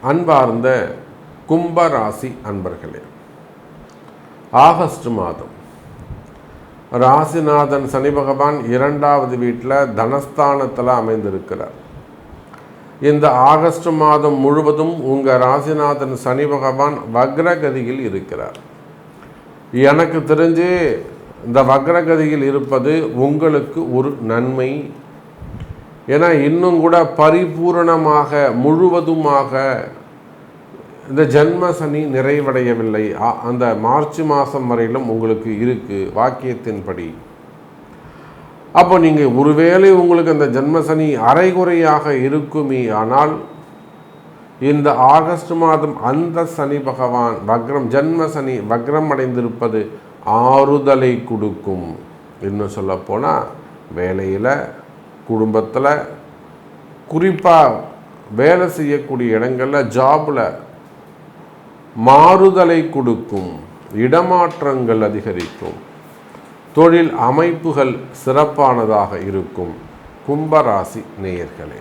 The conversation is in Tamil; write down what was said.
அன்பார்ந்த கும்பராசி அன்பர்களே, ஆகஸ்ட் மாதம் ராசிநாதன் சனி பகவான் 2வது வீட்டில் தனஸ்தானத்தில் அமைந்திருக்கிறார். இந்த ஆகஸ்ட் மாதம் முழுவதும் உங்கள் ராசிநாதன் சனி பகவான் வக்ரகதியில் இருக்கிறார். எனக்கு தெரிஞ்சு இந்த வக்ரகதியில் இருப்பது உங்களுக்கு ஒரு நன்மை. ஏன்னா இன்னும் கூட பரிபூரணமாக முழுவதுமாக இந்த ஜென்ம சனி நிறைவடையவில்லை. அந்த மார்ச் மாதம் வரையிலும் உங்களுக்கு இருக்குது வாக்கியத்தின்படி. அப்போ நீங்கள் ஒருவேளை உங்களுக்கு அந்த ஜென்ம சனி அரைகுறையாக இருக்குமே, ஆனால் இந்த ஆகஸ்ட் மாதம் அந்த சனி பகவான் வக்ரம், ஜென்ம சனி வக்ரம் அடைந்திருப்பது ஆறுதலை கொடுக்கும். இன்னும் சொல்லப்போனால் வேலையில், குடும்பத்தில், குறிப்பாக வேலை செய்யக்கூடிய இடங்களில், ஜாபில் மாறுதலை கொடுக்கும். இடமாற்றங்கள் அதிகரிக்கும். தொழில் அமைப்புகள் சிறப்பானதாக இருக்கும். கும்பராசி நேயர்களே,